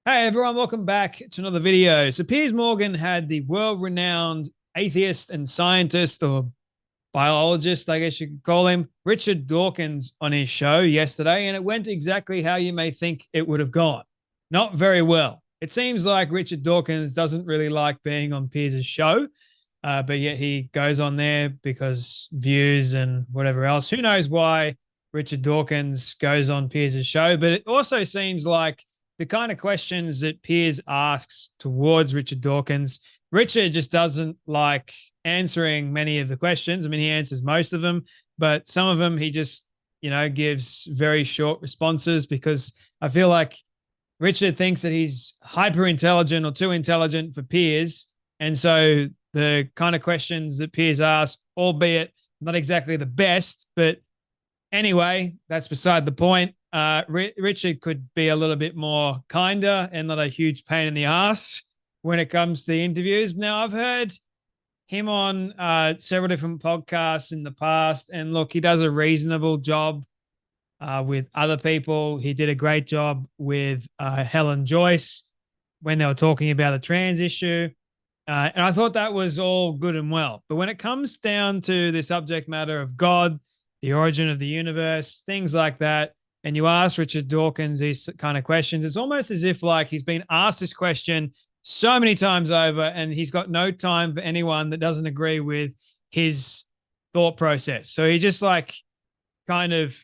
Hey everyone, welcome back to another video. So Piers Morgan had the world-renowned atheist and scientist, or biologist, I guess you could call him, Richard Dawkins on his show yesterday, and it went exactly how you may think it would have gone. Not very well. It seems like Richard Dawkins doesn't really like being on Piers' show, but yet he goes on there because views and whatever else. Who knows why Richard Dawkins goes on Piers' show, but it also seems like the kind of questions that Piers asks towards Richard Dawkins, Richard just doesn't like answering many of the questions. I mean, he answers most of them, but some of them he just, gives very short responses because I feel like Richard thinks that he's hyper intelligent or too intelligent for Piers. And so the kind of questions that Piers asks, albeit not exactly the best, but anyway, that's beside the point. Richard could be a little bit more kinder and not a huge pain in the ass when it comes to the interviews. Now, I've heard him on several different podcasts in the past, and look, he does a reasonable job with other people. He did a great job with Helen Joyce when they were talking about the trans issue. And I thought that was all good and well. But when it comes down to the subject matter of God, the origin of the universe, things like that, and you ask Richard Dawkins these kind of questions, it's almost as if like he's been asked this question so many times over and he's got no time for anyone that doesn't agree with his thought process. So he just like kind of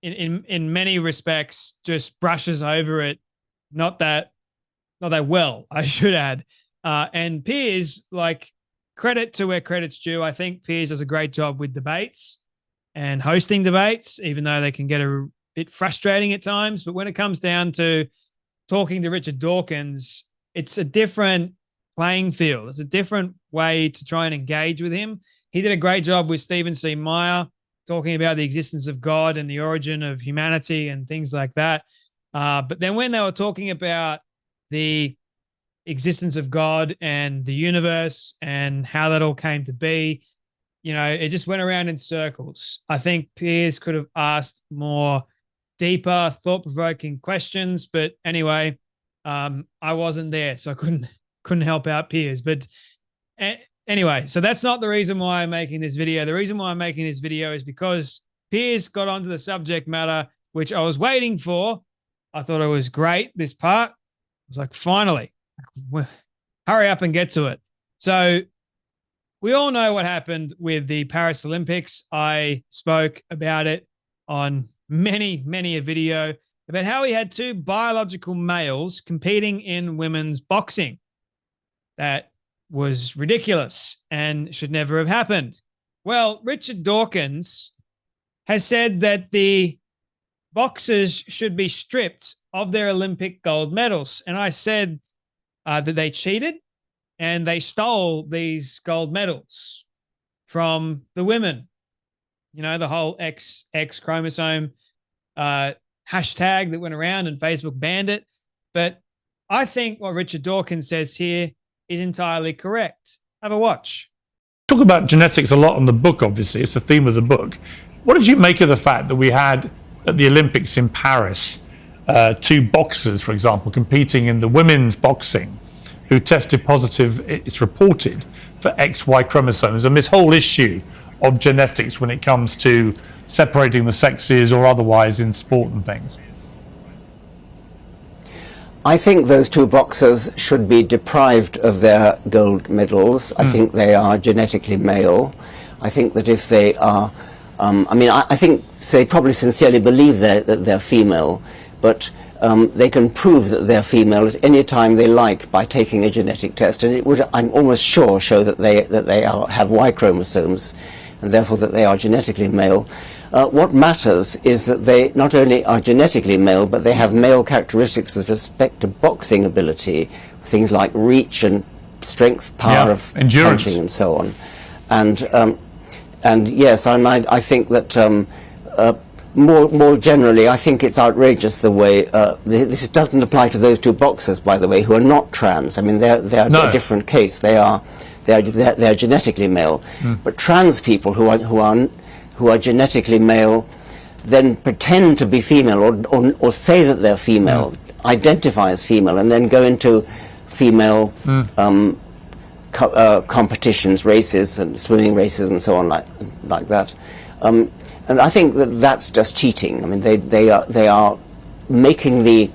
in many respects just brushes over it, not that well, I should add. And Piers, like, credit to where credit's due. I think Piers does a great job with debates and hosting debates, even though they can get a bit frustrating at times. But when it comes down to talking to Richard Dawkins, it's a different playing field. It's a different way to try and engage with him. He did a great job with Stephen C. Meyer talking about the existence of God and the origin of humanity and things like that. But then when they were talking about the existence of God and the universe and how that all came to be, it just went around in circles. I think Piers could have asked more deeper, thought-provoking questions, but anyway, I wasn't there, so I couldn't help out Piers. But anyway, so that's not the reason why I'm making this video. The reason why I'm making this video is because Piers got onto the subject matter, which I was waiting for. I thought it was great, this part. I was like, finally, hurry up and get to it. So we all know what happened with the Paris Olympics. I spoke about it on many a video about how he had two biological males competing in women's boxing. That was ridiculous and should never have happened. Well, Richard Dawkins has said that the boxers should be stripped of their Olympic gold medals. And I said that they cheated and they stole these gold medals from the women. The whole X chromosome hashtag that went around and Facebook banned it. But I think what Richard Dawkins says here is entirely correct. Have a watch. Talk about genetics a lot on the book, obviously. It's the theme of the book. What did you make of the fact that we had at the Olympics in Paris two boxers, for example, competing in the women's boxing who tested positive, it's reported, for XY chromosomes, and this whole issue of genetics when it comes to separating the sexes or otherwise in sport and things? I think those two boxers should be deprived of their gold medals. I think they are genetically male. I think that if they are, I think they probably sincerely believe that they're female, but they can prove that they're female at any time they like by taking a genetic test, and it would, I'm almost sure, show that they have Y chromosomes, and therefore that they are genetically male. What matters is that they not only are genetically male, but they have male characteristics with respect to boxing ability, things like reach and strength, power of endurance, punching, and so on. And yes, I think that more generally, I think it's outrageous the way this doesn't apply to those two boxers, by the way, who are not trans. I mean, they're a different case. They're genetically male, but trans people who are genetically male then pretend to be female or say that they're female identify as female and then go into female competitions, races and swimming races and so on like that. And I think that that's just cheating. I mean, they are making the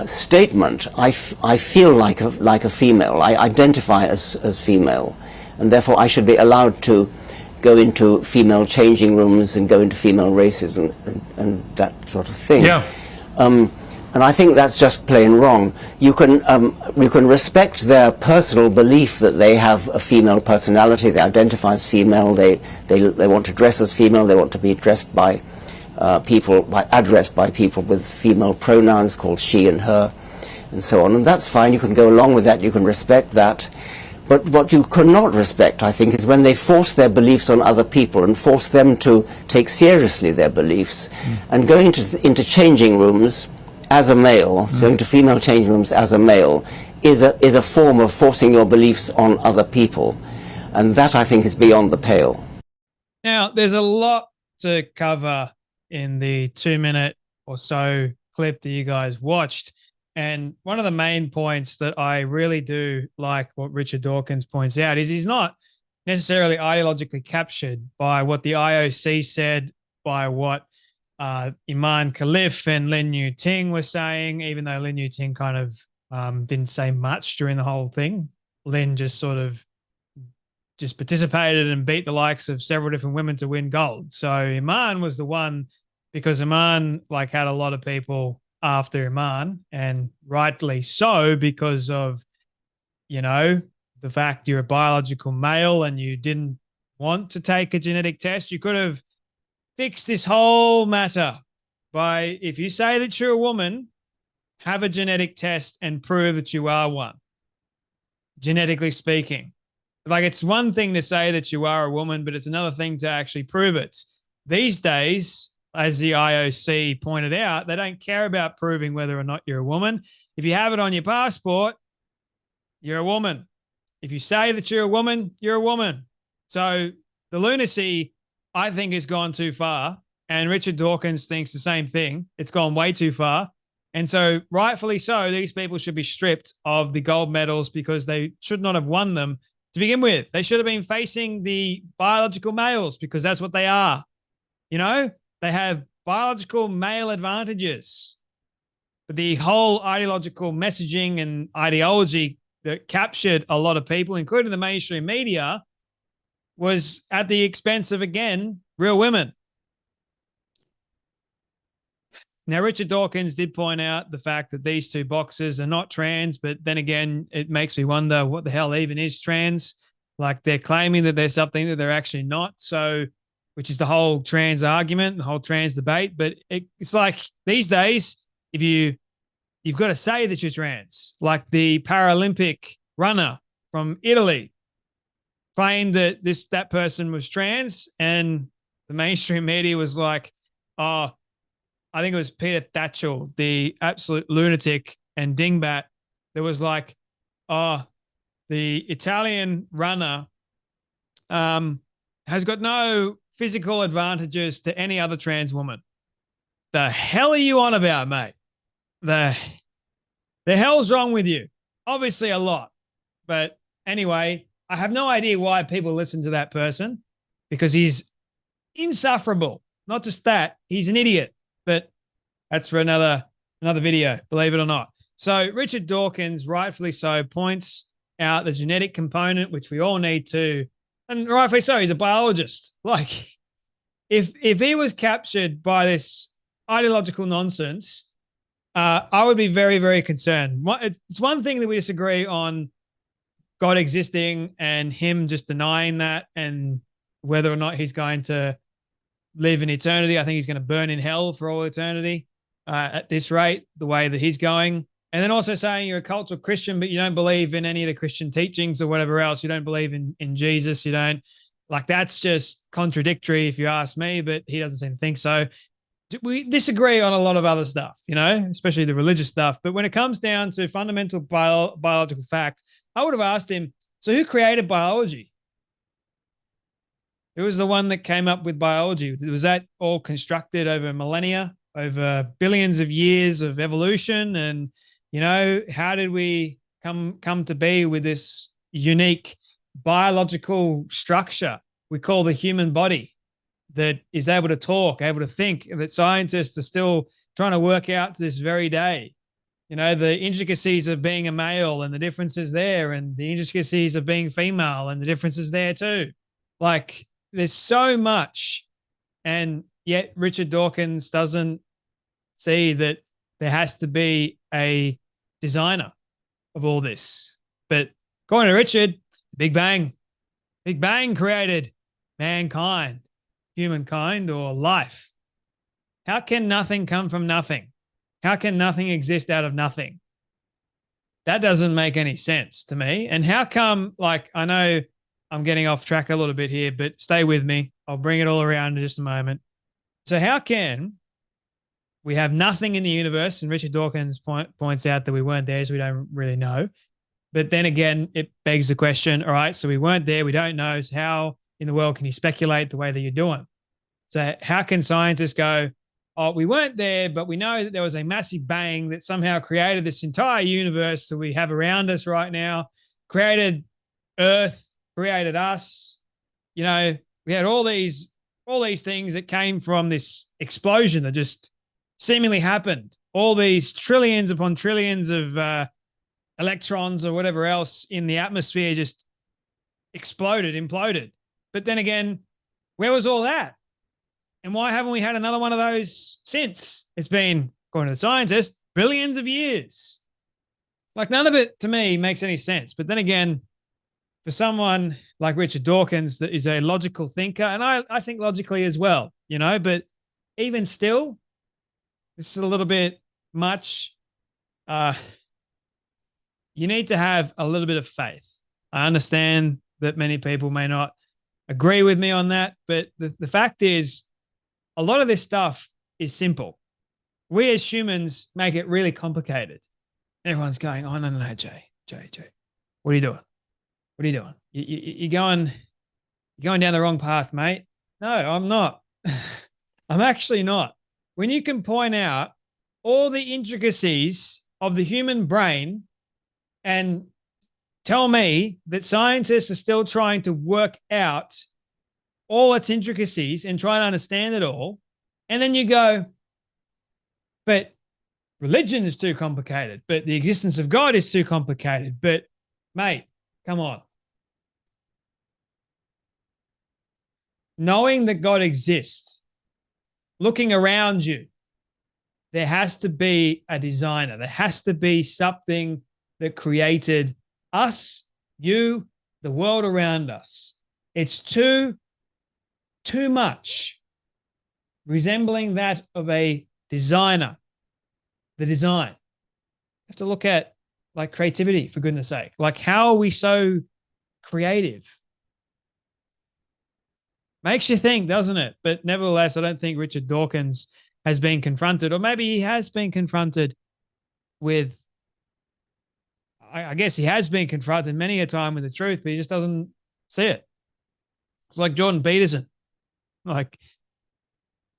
statement, I feel like a female, I identify as female, and therefore I should be allowed to go into female changing rooms and go into female races and that sort of thing. Yeah. And I think that's just plain wrong. You can respect their personal belief that they have a female personality, they identify as female, they want to dress as female, they want to be addressed by people with female pronouns called she and her, and so on. And that's fine, you can go along with that, you can respect that. But what you cannot respect, I think, is when they force their beliefs on other people and force them to take seriously their beliefs. And going into changing rooms as a male, going to female changing rooms as a male, is a form of forcing your beliefs on other people. And that, I think, is beyond the pale. Now, there's a lot to cover in the 2-minute or so clip that you guys watched. And one of the main points that I really do like what Richard Dawkins points out is he's not necessarily ideologically captured by what the IOC said, by what Iman Khalif and Lin Yu Ting were saying, even though Lin Yu Ting kind of didn't say much during the whole thing. Lin just sort of just participated and beat the likes of several different women to win gold. So Iman was the one, because Iman had a lot of people after Iman, and rightly so, because of, the fact you're a biological male and you didn't want to take a genetic test. You could have fixed this whole matter by, if you say that you're a woman, have a genetic test and prove that you are one, genetically speaking. It's one thing to say that you are a woman, but it's another thing to actually prove it. These days, as the IOC pointed out, they don't care about proving whether or not you're a woman. If you have it on your passport, you're a woman. If you say that you're a woman, you're a woman. So the lunacy, I think, has gone too far. And Richard Dawkins thinks the same thing. It's gone way too far. And so rightfully so, these people should be stripped of the gold medals because they should not have won them to begin with. They should have been facing the biological males because that's what they are. They have biological male advantages. But the whole ideological messaging and ideology that captured a lot of people, including the mainstream media, was at the expense of, again, real women. Now, Richard Dawkins did point out the fact that these two boxers are not trans, but then again, it makes me wonder what the hell even is trans. They're claiming that they're something that they're actually not. So, which is the whole trans argument, the whole trans debate. But it's these days, if you've got to say that you're trans, like the Paralympic runner from Italy claimed that that person was trans, and the mainstream media was like, oh, I think it was Peter Thatchell, the absolute lunatic and dingbat, that was like, oh, the Italian runner has got no physical advantages to any other trans woman. The hell are you on about, mate? The hell's wrong with you? Obviously a lot. But anyway, I have no idea why people listen to that person, because he's insufferable. Not just that, he's an idiot. But that's for another video, believe it or not. So Richard Dawkins, rightfully so, points out the genetic component, which we all need to. And rightfully so, he's a biologist. If he was captured by this ideological nonsense, I would be very, very concerned. It's one thing that we disagree on God existing and him just denying that, and whether or not he's going to live in eternity. I think he's going to burn in hell for all eternity at this rate, the way that he's going. And then also saying you're a cultural Christian, but you don't believe in any of the Christian teachings or whatever else. You don't believe in Jesus. You don't, that's just contradictory if you ask me, but he doesn't seem to think so. We disagree on a lot of other stuff, especially the religious stuff. But when it comes down to fundamental biological facts, I would have asked him, so who created biology? Who was the one that came up with biology? Was that all constructed over millennia over billions of years of evolution. And, how did we come to be with this unique biological structure we call the human body that is able to talk, able to think, that scientists are still trying to work out to this very day. The intricacies of being a male and the differences there, and the intricacies of being female and the differences there too. Like, there's so much, and yet Richard Dawkins doesn't see that there has to be a designer of all this. But according to Richard, Big Bang created mankind, humankind, or life. How can nothing come from nothing? How can nothing exist out of nothing? That doesn't make any sense to me. And how come, I know I'm getting off track a little bit here, but stay with me. I'll bring it all around in just a moment. So how can we have nothing in the universe? And Richard Dawkins points out that we weren't there, so we don't really know. But then again, it begs the question, all right, so we weren't there, we don't know, so how in the world can you speculate the way that you're doing? So how can scientists go, oh, we weren't there, but we know that there was a massive bang that somehow created this entire universe that we have around us right now, created Earth, created us. We had all these things that came from this explosion that just seemingly happened. All these trillions upon trillions of electrons or whatever else in the atmosphere just imploded. But then again, where was all that? And why haven't we had another one of those since? It's been, according to the scientists, billions of years. None of it to me makes any sense. But then again, for someone like Richard Dawkins that is a logical thinker, and I think logically as well, but even still, this is a little bit much. You need to have a little bit of faith. I understand that many people may not agree with me on that, but the fact is, a lot of this stuff is simple. We as humans make it really complicated. Everyone's going, oh, no, Jay. What are you doing? What are you doing? You're going down the wrong path, mate. No, I'm not. I'm actually not. When you can point out all the intricacies of the human brain and tell me that scientists are still trying to work out all its intricacies and try to understand it all, and then you go, but religion is too complicated, but the existence of God is too complicated. But, mate, come on. Knowing that God exists, looking around you, there has to be a designer. There has to be something that created us, you, the world around us. It's too much resembling that of a designer. The design. You have to look at creativity, for goodness sake. How are we so creative? Makes you think, doesn't it? But nevertheless, I don't think Richard Dawkins has been confronted, or maybe he has been confronted with, I guess he has been confronted many a time with the truth, but he just doesn't see it. It's like Jordan Peterson.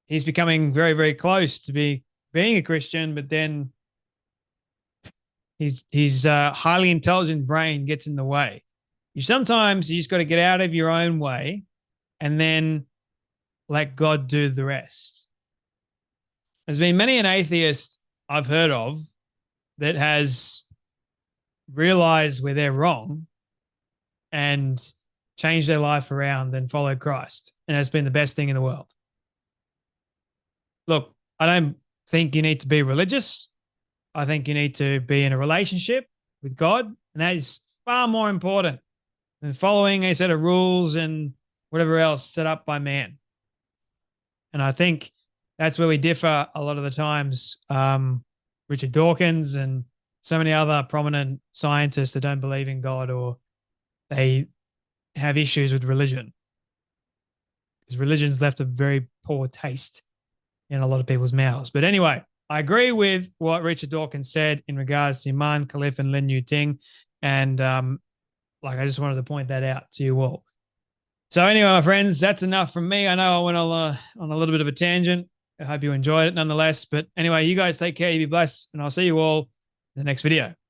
He's becoming very, very close to being a Christian, but then his highly intelligent brain gets in the way. Sometimes you just got to get out of your own way and then let God do the rest. There's been many an atheist I've heard of that has realized where they're wrong and changed their life around and followed Christ. And that's been the best thing in the world. Look, I don't think you need to be religious. I think you need to be in a relationship with God. And that is far more important than following a set of rules and whatever else set up by man. And I think that's where we differ a lot of the times. Richard Dawkins and so many other prominent scientists that don't believe in God, or they have issues with religion, because religion's left a very poor taste in a lot of people's mouths. But anyway, I agree with what Richard Dawkins said in regards to Iman Khalif and Lin Yu Ting. And I just wanted to point that out to you all. So anyway, my friends, that's enough from me. I know I went on a little bit of a tangent. I hope you enjoyed it nonetheless. But anyway, you guys take care, you be blessed, and I'll see you all in the next video.